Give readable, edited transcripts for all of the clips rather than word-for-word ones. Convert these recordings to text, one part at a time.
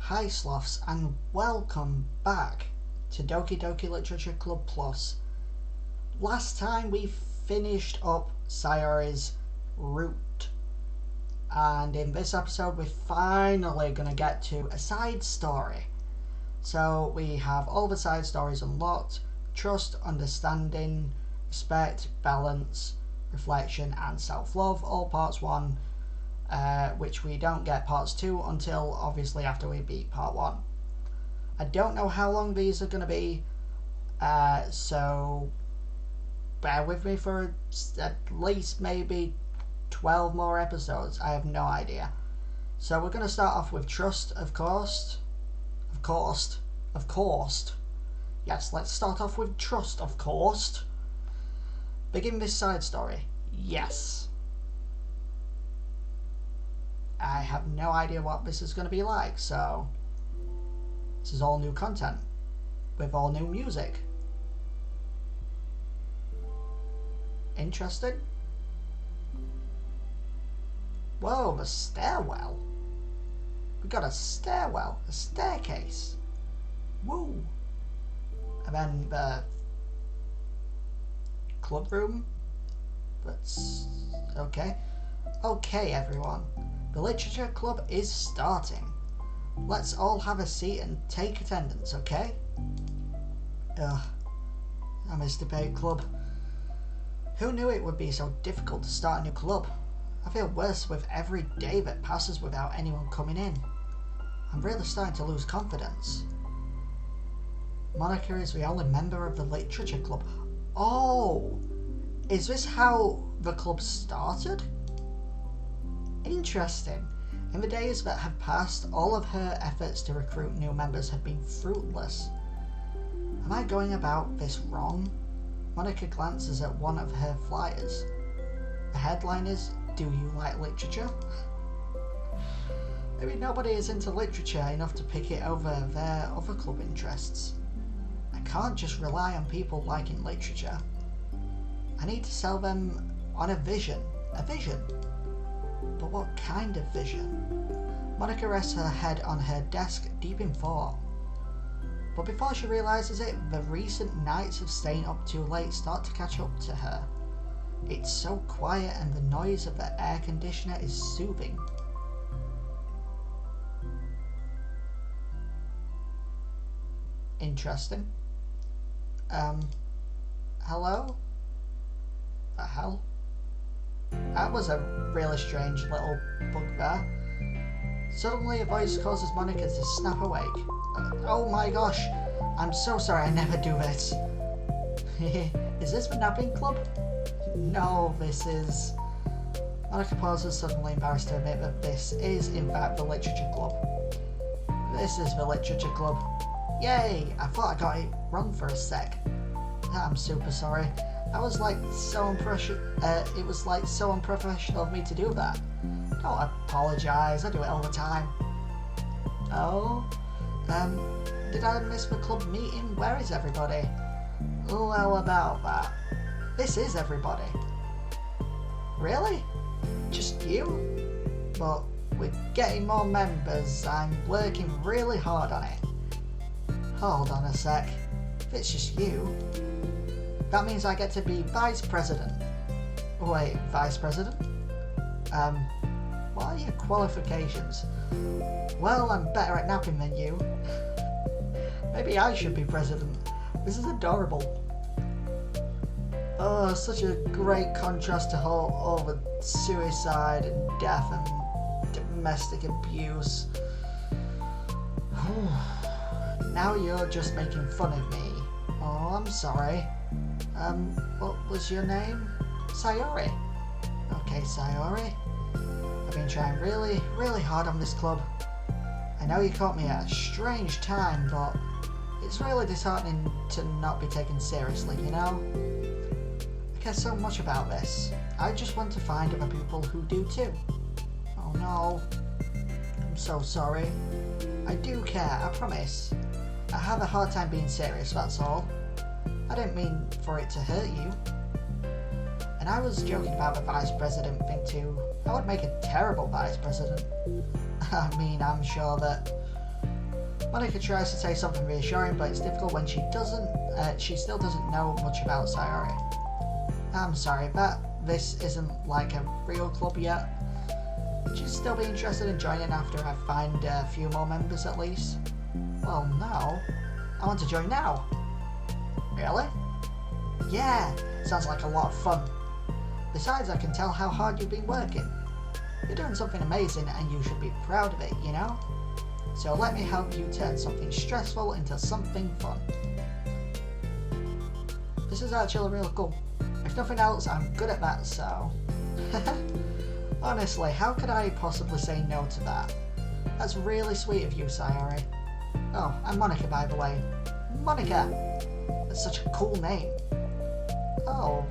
Hi Sloths, and welcome back to Doki Doki Literature Club Plus. Last time we finished up Sayori's route, and in this episode we're finally going to get to a side story. So we have all the side stories unlocked: trust, understanding, respect, balance, reflection and self-love, all parts 1, which we don't get parts 2 until obviously after we beat part 1. I don't know how long these are going to be, so bear with me for at least maybe 12 more episodes. I have no idea. So we're going to start off with trust, of course. Yes, let's start off with trust, of course. Begin this side story. Yes. I have no idea what this is going to be like, so this is all new content with all new music. Interesting. Whoa, the stairwell. We got a stairwell, a staircase. Woo. And then the club room. That's okay. Okay, everyone. The literature club is starting. Let's all have a seat and take attendance, okay? Ugh. I miss debate club. Who knew it would be so difficult to start a new club? I feel worse with every day that passes without anyone coming in. I'm really starting to lose confidence. Monika is the only member of the literature club. Oh! Is this how the club started? Interesting. In the days that have passed, all of her efforts to recruit new members have been fruitless. Am I going about this wrong? Monika glances at one of her flyers. The headline is, "Do you like literature?" Maybe nobody is into literature enough to pick it over their other club interests. I can't just rely on people liking literature. I need to sell them on a vision. A vision? But what kind of vision? Monika rests her head on her desk, deep in thought. But before she realises it, the recent nights of staying up too late start to catch up to her. It's so quiet and the noise of the air conditioner is soothing. Interesting. Hello? The hell? That was a really strange little bugbear. Suddenly a voice causes Monika to snap awake. Oh my gosh, I'm so sorry, I never do this. Is this the napping club? No, this is... Monika pauses, suddenly embarrassed to admit that this is in fact the literature club. This is the literature club. Yay! I thought I got it wrong for a sec. I'm super sorry. It was like so unprofessional of me to do that. Don't apologise, I do it all the time. Oh? Did I miss the club meeting? Where is everybody? Well, about that. This is everybody. Really? Just you? But we're getting more members. I'm working really hard on it. Hold on a sec. If it's just you, that means I get to be vice president. Wait, vice president? What are your qualifications? Well, I'm better at napping than you. Maybe I should be president. This is adorable. Oh, such a great contrast to all the suicide and death and domestic abuse. Now you're just making fun of me. Oh, I'm sorry. What was your name? Sayori. Okay, Sayori. I've been trying really, really hard on this club. I know you caught me at a strange time, but it's really disheartening to not be taken seriously, you know? I care so much about this. I just want to find other people who do too. Oh no. I'm so sorry. I do care, I promise. I have a hard time being serious, that's all. I didn't mean for it to hurt you. And I was joking about the vice president thing too. I would make a terrible vice president. I mean, I'm sure that Monika tries to say something reassuring, but it's difficult when she still doesn't know much about Sayori. I'm sorry, but this isn't like a real club yet. Would you still be interested in joining after I find a few more members at least? Well, no. I want to join now. Really? Yeah, sounds like a lot of fun. Besides, I can tell how hard you've been working. You're doing something amazing and you should be proud of it, you know? So let me help you turn something stressful into something fun. This is actually really cool. If nothing else, I'm good at that, so... Honestly, how could I possibly say no to that? That's really sweet of you, Sayori. Oh, I'm Monika, by the way. Monika! That's such a cool name. Oh,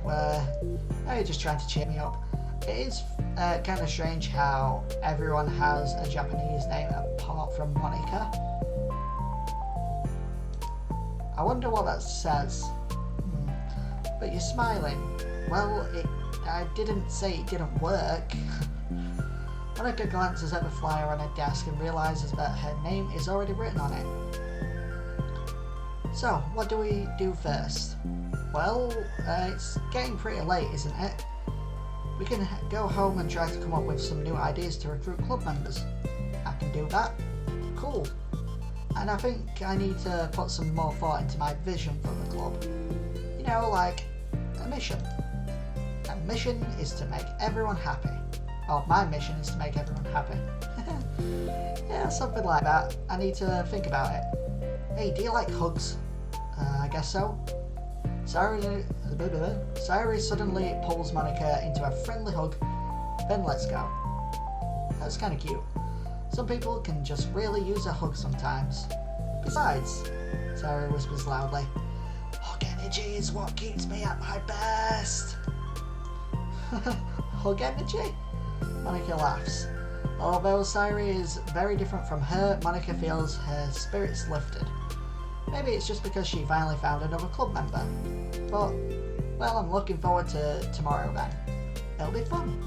are you just trying to cheer me up? It is kind of strange how everyone has a Japanese name apart from Monika. I wonder what that says. But you're smiling. Well, I didn't say it didn't work. Monika glances at the flyer on her desk and realises that her name is already written on it. So, what do we do first? Well, it's getting pretty late, isn't it? We can go home and try to come up with some new ideas to recruit club members. I can do that. Cool. And I think I need to put some more thought into my vision for the club. You know, like a mission. A mission is to make everyone happy. Oh, my mission is to make everyone happy. Yeah, something like that. I need to think about it. Hey, do you like hugs? I guess so. Sayori suddenly pulls Monika into a friendly hug, then lets go. That's kind of cute. Some people can just really use a hug sometimes. Besides, Sayori whispers loudly, hug energy is what keeps me at my best. Hug energy? Monika laughs. Although Sayori is very different from her, Monika feels her spirits lifted. Maybe it's just because she finally found another club member. But, well, I'm looking forward to tomorrow then. It'll be fun.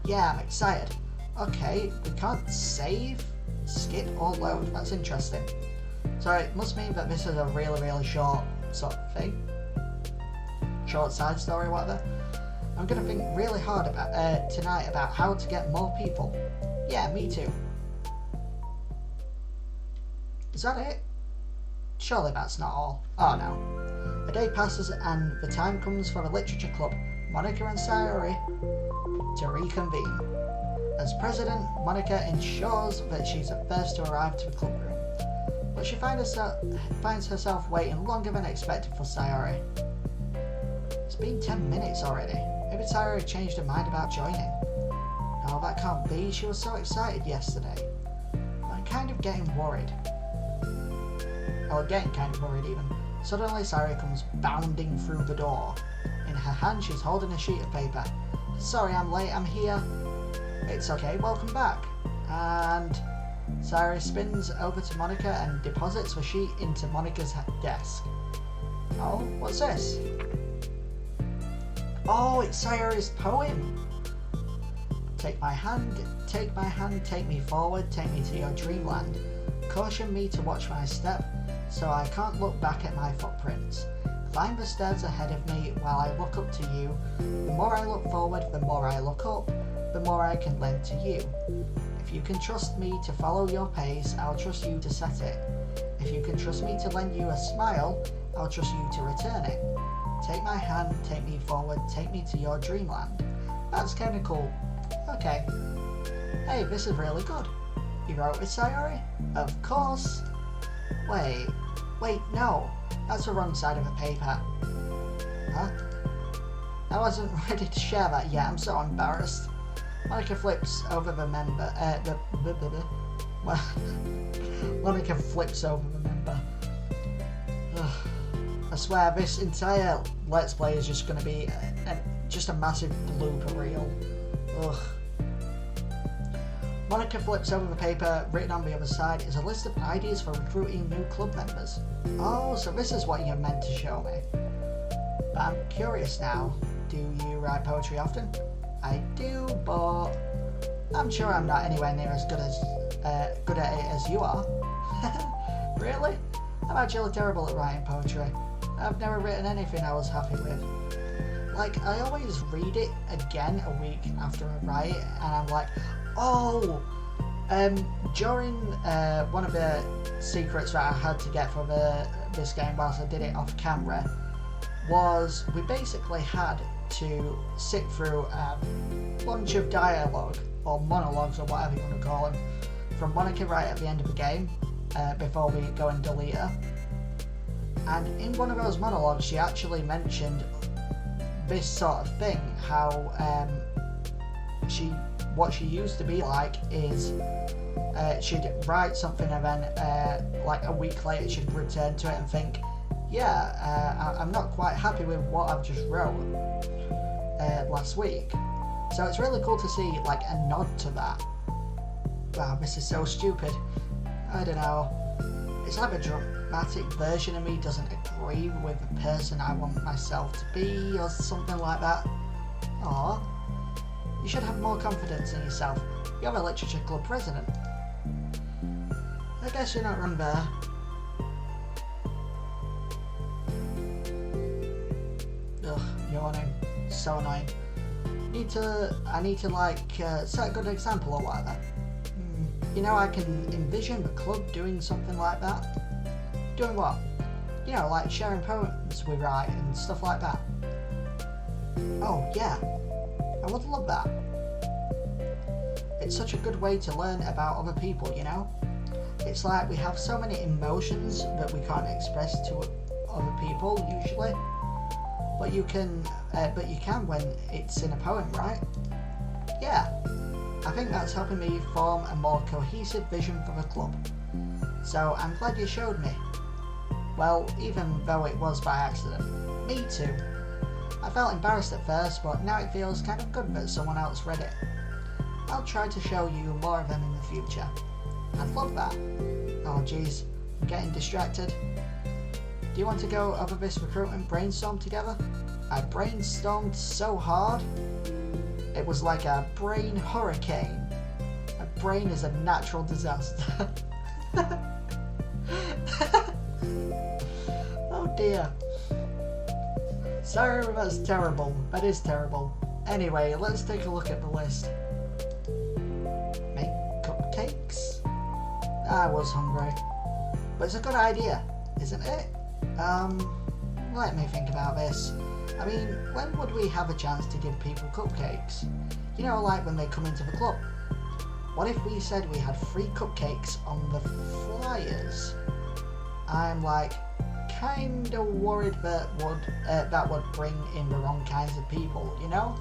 Yeah, I'm excited. Okay, we can't save, skip, or load. That's interesting. So it must mean that this is a really, really short sort of thing. Short side story, whatever. I'm going to think really hard about tonight about how to get more people. Yeah, me too. Is that it? Surely that's not all. Oh no. A day passes and the time comes for the literature club, Monika and Sayori, to reconvene. As president, Monika ensures that she's the first to arrive to the club room, but she finds herself waiting longer than expected for Sayori. It's been 10 minutes already. Maybe Sayori changed her mind about joining. No, that can't be. She was so excited yesterday. I'm kind of getting worried. Or getting kind of worried even. Suddenly Sayori comes bounding through the door. In her hand she's holding a sheet of paper. Sorry I'm late, I'm here. It's okay, welcome back. And Sayori spins over to Monika and deposits the sheet into Monika's desk. Oh, what's this? Oh, it's Sayori's poem. Take my hand, take me forward, take me to your dreamland. Caution me to watch my step, so I can't look back at my footprints. Climb the stairs ahead of me while I look up to you. The more I look forward, the more I look up, the more I can lend to you. If you can trust me to follow your pace, I'll trust you to set it. If you can trust me to lend you a smile, I'll trust you to return it. Take my hand, take me forward, take me to your dreamland. That's kind of cool. Okay. Hey, this is really good. You wrote it, Sayori? Of course. Wait, no. That's the wrong side of the paper. Huh? I wasn't ready to share that yet. I'm so embarrassed. Monika flips over the member. Monika flips over the member. Ugh. I swear this entire Let's Play is just going to be just a massive blooper reel. Ugh. Monika flips over the paper. Written on the other side is a list of ideas for recruiting new club members. Oh, so this is what you're meant to show me. But I'm curious now. Do you write poetry often? I do, but I'm sure I'm not anywhere near as good at it as you are. Really? I'm actually terrible at writing poetry. I've never written anything I was happy with. Like, I always read it again a week after I write it, and I'm like, oh, during one of the secrets that I had to get for this game whilst I did it off camera, was we basically had to sit through a bunch of dialogue, or monologues, or whatever you want to call them, from Monika right at the end of the game, before we go and delete her. And in one of those monologues, she actually mentioned this sort of thing, how what she used to be like is she'd write something and then like a week later she'd return to it and think, yeah, I'm not quite happy with what I've just wrote last week. So it's really cool to see like a nod to that. Wow, this is so stupid. I don't know. It's like a dramatic version of me doesn't agree with the person I want myself to be, or something like that. Aww. You should have more confidence in yourself. You're a literature club president. I guess you're not wrong there. Ugh, yawning. So annoying. I need to like set a good example or whatever. You know, I can envision the club doing something like that. Doing what? You know, like sharing poems we write and stuff like that. Oh, yeah. I would love that. It's such a good way to learn about other people, you know? It's like we have so many emotions that we can't express to other people, usually. But you can when it's in a poem, right? Yeah. I think that's helping me form a more cohesive vision for the club. So I'm glad you showed me. Well, even though it was by accident. Me too. I felt embarrassed at first, but now it feels kind of good that someone else read it. I'll try to show you more of them in the future. I'd love that. Oh jeez, I'm getting distracted. Do you want to go over this recruitment brainstorm together? I brainstormed so hard. It was like a brain hurricane. A brain is a natural disaster. Oh dear. Sorry, that's terrible. That is terrible. Anyway, let's take a look at the list. Make cupcakes? I was hungry. But it's a good idea, isn't it? Let me think about this. I mean, when would we have a chance to give people cupcakes? You know, like when they come into the club. What if we said we had free cupcakes on the flyers? I'm like kinda worried that would bring in the wrong kinds of people, you know?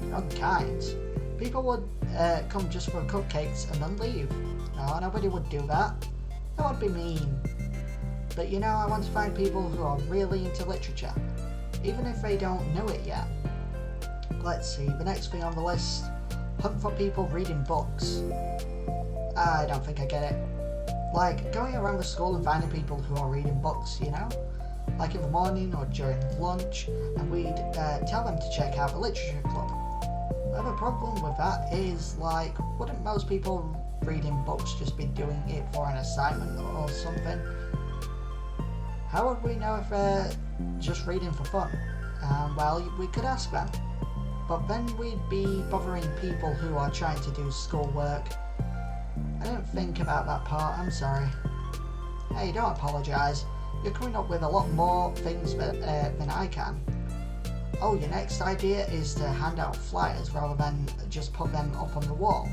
Wrong kinds. People would come just for cupcakes and then leave. No, nobody would do that. That would be mean. But you know, I want to find people who are really into literature, even if they don't know it yet. Let's see, the next thing on the list, hunt for people reading books. I don't think I get it. Like, going around the school and finding people who are reading books, you know? Like in the morning or during lunch, and we'd tell them to check out the literature club. The other problem with that is, like, wouldn't most people reading books just be doing it for an assignment or something? How would we know if they're just reading for fun? Well, we could ask them. But then we'd be bothering people who are trying to do schoolwork. I didn't think about that part, I'm sorry. Hey, don't apologise. You're coming up with a lot more things than I can. Oh, your next idea is to hand out flyers rather than just put them up on the wall.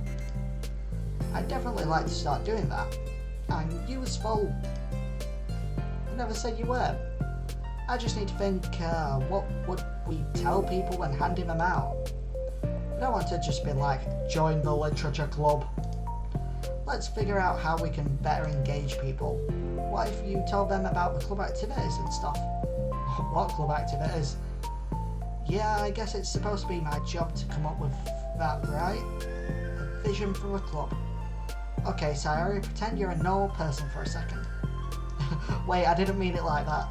I'd definitely like to start doing that. I'm useful. I never said you were. I just need to think, what would we tell people when handing them out? I don't want to just be like, join the literature club. Let's figure out how we can better engage people. What if you told them about the club activities and stuff? What club activities? Yeah, I guess it's supposed to be my job to come up with that, right? A vision for a club. Okay, Sayori, pretend you're a normal person for a second. Wait, I didn't mean it like that.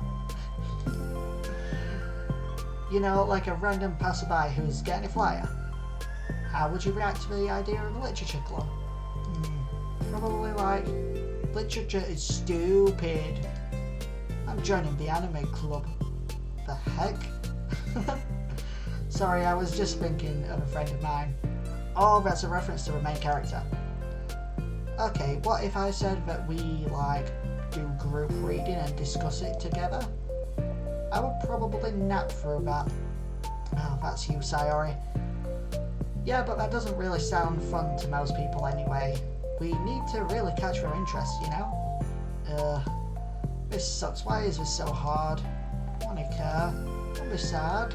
You know, like a random passerby who's getting a flyer. How would you react to the idea of a literature club? Probably like, literature is stupid. I'm joining the anime club. The heck? Sorry, I was just thinking of a friend of mine. Oh, that's a reference to the main character. Okay, what if I said that we, do group reading and discuss it together? I would probably nap through that. Oh, that's you, Sayori. Yeah, but that doesn't really sound fun to most people anyway. We need to really catch their interest, you know? This sucks. Why is this so hard? Monika, don't be sad.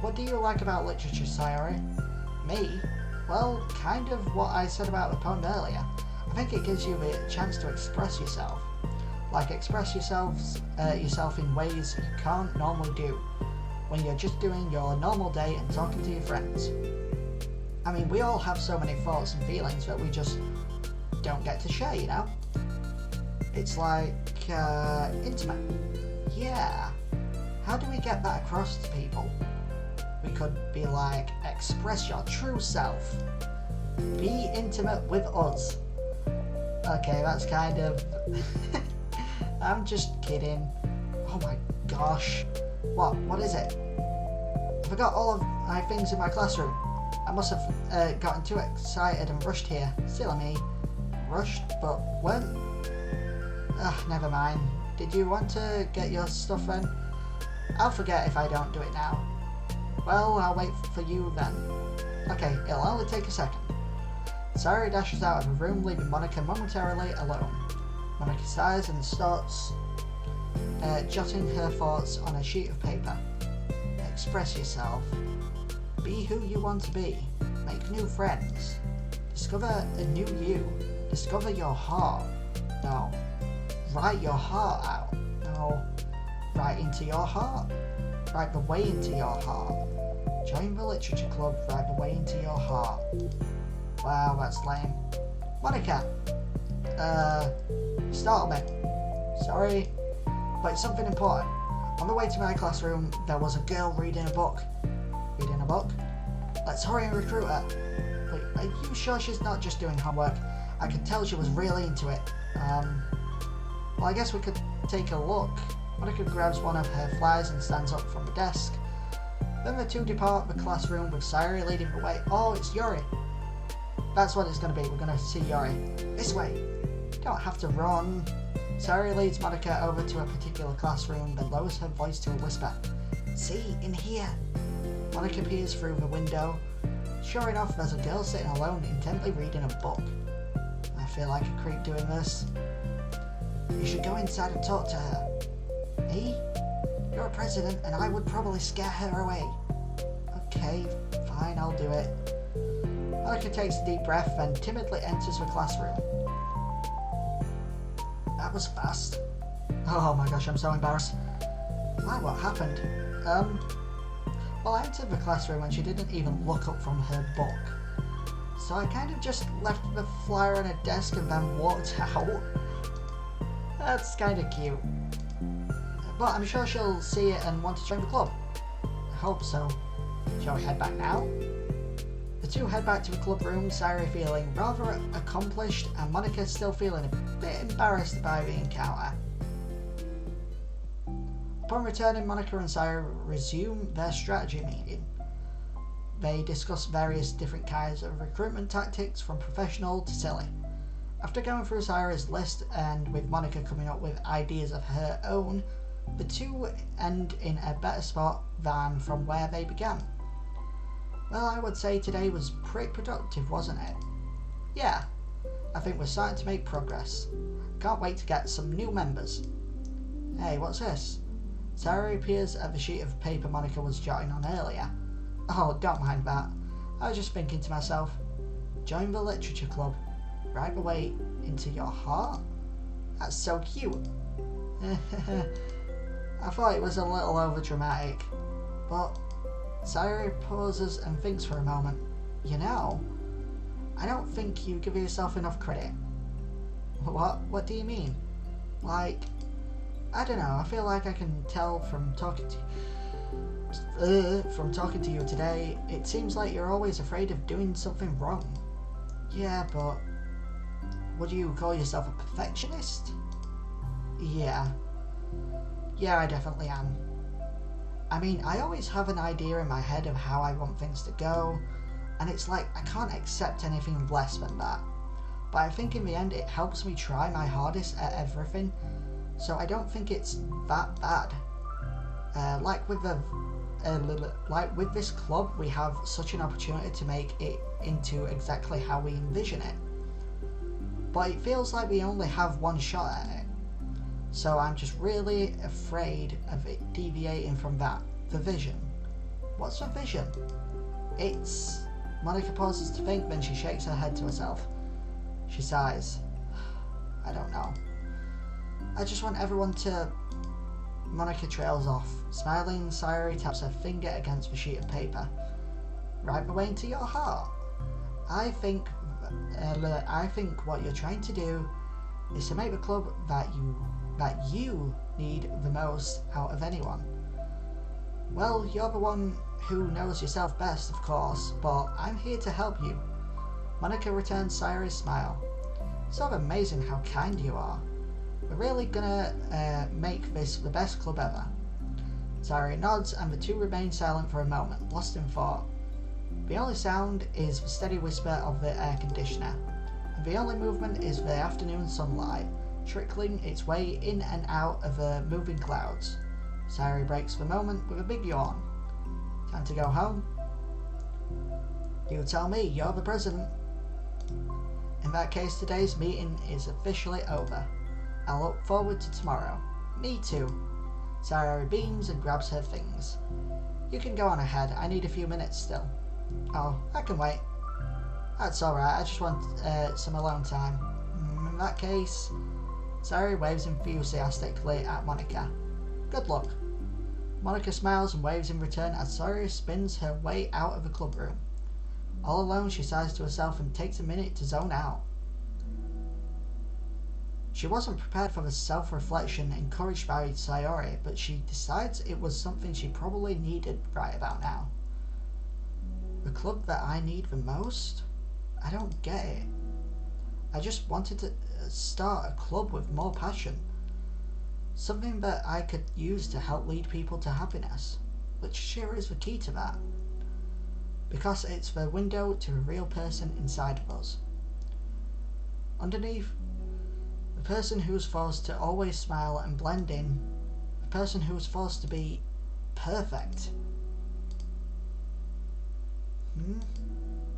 What do you like about literature, Sayori? Me? Well, kind of what I said about the poem earlier. I think it gives you the chance to express yourself. Express yourself in ways you can't normally do when you're just doing your normal day and talking to your friends. I mean, we all have so many thoughts and feelings that we just don't get to share, you know? It's intimate. Yeah. How do we get that across to people? We could be express your true self. Be intimate with us. Okay, that's kind of... I'm just kidding. Oh my gosh. What is it? I forgot all of my things in my classroom. I must have gotten too excited and rushed here. Silly me. Rushed, but when? Never mind. Did you want to get your stuff then? I'll forget if I don't do it now. Well, I'll wait for you then. Okay, it'll only take a second. Sayori dashes out of the room, leaving Monika momentarily alone. Monika sighs and starts jotting her thoughts on a sheet of paper. Express yourself. Be who you want to be. Make new friends. Discover a new you. Discover your heart. No. Write your heart out. No. Write into your heart. Write the way into your heart. Join the literature club. Write the way into your heart. Wow, that's lame. Monika! Startled me. Sorry, but it's something important. On the way to my classroom, there was a girl reading a book. Reading a book? Let's hurry and recruit her. Wait, are you sure she's not just doing homework? I could tell she was really into it. Well, I guess we could take a look. Monika grabs one of her flyers and stands up from the desk. Then the two depart the classroom with Sayori leading the way. Oh, it's Yuri. That's what it's going to be. We're going to see Yuri. This way. You don't have to run. Sayori leads Monika over to a particular classroom, then lowers her voice to a whisper. See, in here. Monika peers through the window. Sure enough, there's a girl sitting alone, intently reading a book. I feel like a creep doing this. You should go inside and talk to her. Me? You're a president, and I would probably scare her away. Okay, fine, I'll do it. Monika takes a deep breath, then timidly enters the classroom. That was fast. Oh my gosh, I'm so embarrassed. Why, what happened? Well, I entered the classroom and she didn't even look up from her book. So I kind of just left the flyer on her desk and then walked out. That's kind of cute. But I'm sure she'll see it and want to join the club. I hope so. Shall we head back now? The two head back to the club room, Sayori feeling rather accomplished and Monika still feeling a bit embarrassed by the encounter. Upon returning, Monika and Sayori resume their strategy meeting. They discuss various different kinds of recruitment tactics from professional to silly. After going through Sayori's list and with Monika coming up with ideas of her own, the two end in a better spot than from where they began. Well, I would say today was pretty productive, wasn't it? Yeah, I think we're starting to make progress. Can't wait to get some new members. Hey, what's this? Sayori peers at the sheet of paper Monika was jotting on earlier. Oh, don't mind that. I was just thinking to myself, join the literature club. Right away into your heart? That's so cute. I thought it was a little over dramatic, but Sayori pauses and thinks for a moment. You know, I don't think you give yourself enough credit. What do you mean? I don't know, I feel like I can tell from talking to you today, it seems like you're always afraid of doing something wrong. Yeah, but Would you call yourself a perfectionist? Yeah. Yeah, I definitely am. I mean, I always have an idea in my head of how I want things to go, and it's like I can't accept anything less than that. But I think in the end it helps me try my hardest at everything, so I don't think it's that bad. Like with this club, we have such an opportunity to make it into exactly how we envision it. But it feels like we only have one shot at it. So I'm just really afraid of it deviating from that. The vision. What's the vision? It's... Monika pauses to think, then she shakes her head to herself. She sighs. I don't know. I just want everyone to... Monika trails off. Smiling, Sayori taps her finger against the sheet of paper. Right the way into your heart. I think what you're trying to do is to make the club that you need the most out of anyone. Well, you're the one who knows yourself best, of course, but I'm here to help you. Monika returns Sayori's smile. It's sort of amazing how kind you are. We're really gonna make this the best club ever. Sayori nods and the two remain silent for a moment, lost in thought. The only sound is the steady whisper of the air conditioner, and the only movement is the afternoon sunlight, trickling its way in and out of the moving clouds. Sayori breaks the moment with a big yawn. Time to go home? You tell me, you're the president. In that case, today's meeting is officially over. I look forward to tomorrow. Me too. Sayori beams and grabs her things. You can go on ahead, I need a few minutes still. Oh, I can wait. That's alright, I just want some alone time. In that case... Sayori waves enthusiastically at Monika. Good luck. Monika smiles and waves in return as Sayori spins her way out of the club room. All alone, she sighs to herself and takes a minute to zone out. She wasn't prepared for the self-reflection encouraged by Sayori, but she decides it was something she probably needed right about now. The club that I need the most? I don't get it. I just wanted to start a club with more passion. Something that I could use to help lead people to happiness, which sure is the key to that. Because it's the window to a real person inside of us. Underneath, the person who's forced to always smile and blend in, the person who's forced to be perfect.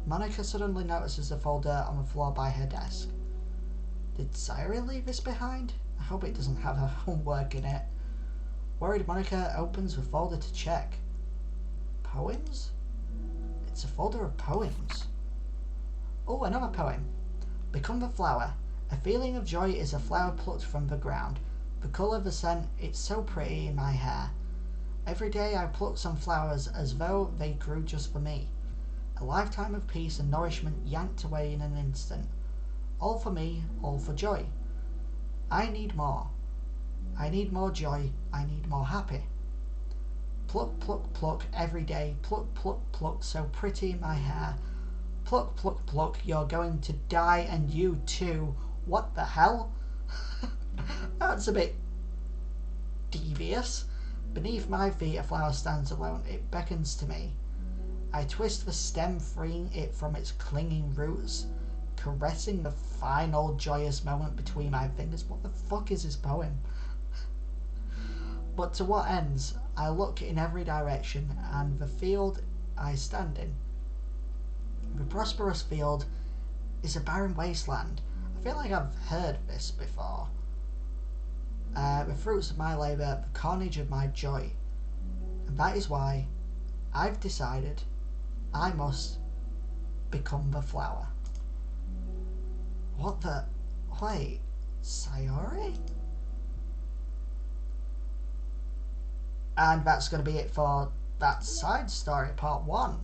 Monika suddenly notices a folder on the floor by her desk. Did Sayori leave this behind? I hope it doesn't have her homework in it. Worried, Monika opens the folder to check. Poems? It's a folder of poems. Oh, another poem. Become the flower. A feeling of joy is a flower plucked from the ground. The colour, the scent, it's so pretty in my hair. Every day I pluck some flowers as though they grew just for me. A lifetime of peace and nourishment yanked away in an instant. All for me, all for joy. I need more. I need more joy. I need more happy. Pluck, pluck, pluck every day. Pluck, pluck, pluck, so pretty in my hair. Pluck, pluck, pluck, you're going to die and you too. What the hell? That's a bit devious. Beneath my feet a flower stands alone. It beckons to me. I twist the stem, freeing it from its clinging roots, caressing the final joyous moment between my fingers. What the fuck is this poem? But to what ends? I look in every direction, and the field I stand in, the prosperous field, is a barren wasteland. I feel like I've heard this before. The fruits of my labour, the carnage of my joy. And that is why I've decided I must become the flower. What the... Wait, Sayori? And that's going to be it for that side story, part 1.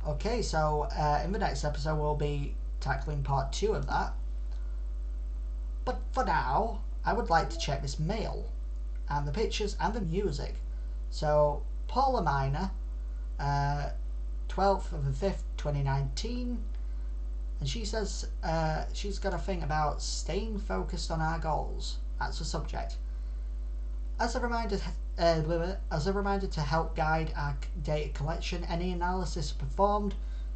Okay, so in the next episode we'll be tackling part 2 of that. But for now, I would like to check this mail, and the pictures and the music. So, Paula Minor, 12th of the 5th, 2019. And she says she's got a thing about staying focused on our goals. That's the subject. As a reminder to help guide our data collection, any analysis performed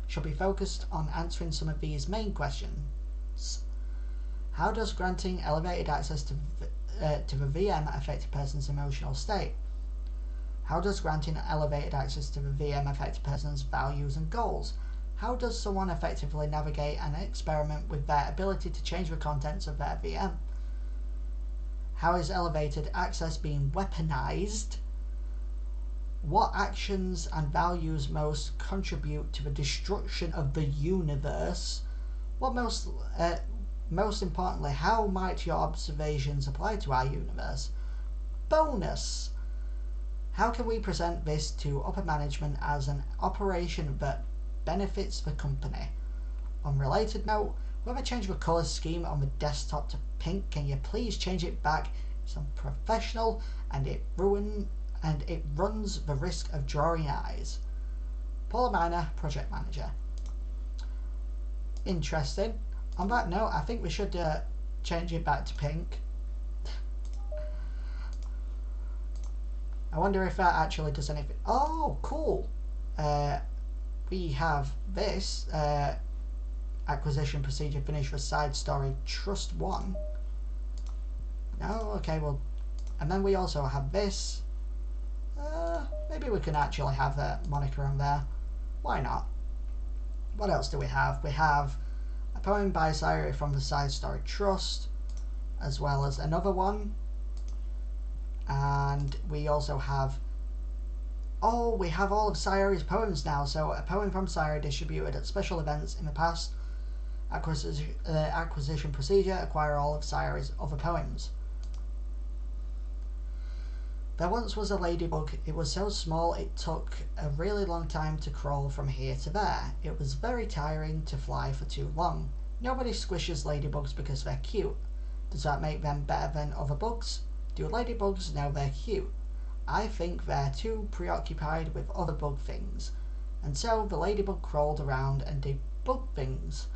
should be focused on answering some of these main questions. How does granting elevated access to the VM affect a person's emotional state? How does granting elevated access to the VM affect a person's values and goals? How does someone effectively navigate and experiment with their ability to change the contents of their VM? How is elevated access being weaponized? What actions and values most contribute to the destruction of the universe? What most importantly, how might your observations apply to our universe? Bonus! How can we present this to upper management as an operation that benefits the company? On related note, whoever changed the colour scheme on the desktop to pink, can you please change it back? It's unprofessional and it runs the risk of drawing eyes. Paula Miner, Project Manager. Interesting. On that note, I think we should change it back to pink. I wonder if that actually does anything. Oh, cool. We have this acquisition procedure finished for side story Trust 1. No, okay, well, and then we also have this. Maybe we can actually have Monika on there. Why not? What else do we have? We have a poem by Sayori from the side story Trust, as well as another one. And we also have, we have all of Sayori's poems now. So a poem from Sayori distributed at special events in the past. Acquisition procedure, acquire all of Sayori's other poems. There once was a ladybug. It was so small it took a really long time to crawl from here to there. It was very tiring to fly for too long. Nobody squishes ladybugs because they're cute. Does that make them better than other bugs? Do ladybugs know they're cute? I think they're too preoccupied with other bug things. And so the ladybug crawled around and did bug things.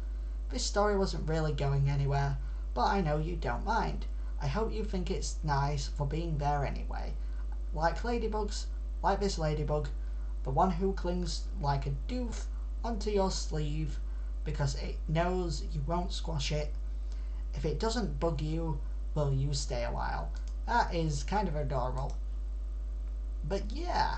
This story wasn't really going anywhere, but I know you don't mind. I hope you think it's nice for being there anyway. Like ladybugs, like this ladybug, the one who clings like a doof onto your sleeve because it knows you won't squash it. If it doesn't bug you, will you stay a while? That is kind of adorable. But yeah,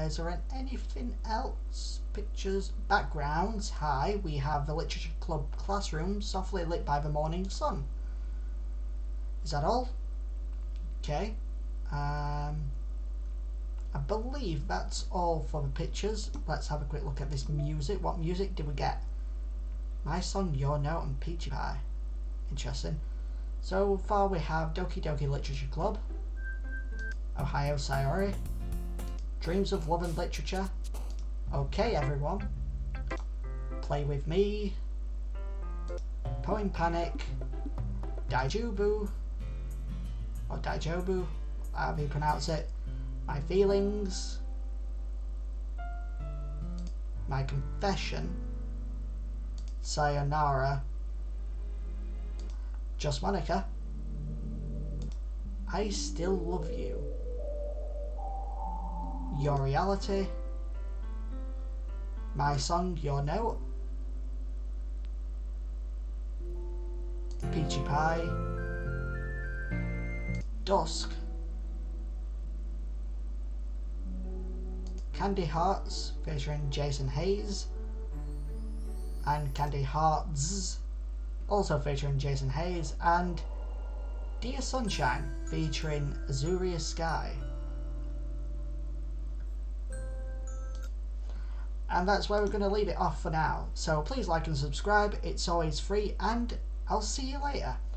is there anything else? Pictures, backgrounds. Hi, we have the Literature Club classroom softly lit by the morning sun. Is that all? Okay. I believe that's all for the pictures. Let's have a quick look at this music. What music did we get? My Song, Your Note and Peachy Pie. Interesting. So far we have Doki Doki Literature Club, Ohio Sayori, Dreams of Love and Literature, Okay Everyone, Play With Me, Poem Panic, Daijubu, or Daijobu, however you pronounce it, My Feelings, My Confession, Sayonara, Just Monika, I Still Love You, Your Reality, My Song, Your Note, Peachy Pie, Dusk, Candy Hearts featuring Jason Hayes, and Candy Hearts also featuring Jason Hayes, and Dear Sunshine featuring Azuria Sky. And that's where we're going to leave it off for now. So please like and subscribe, it's always free, and I'll see you later.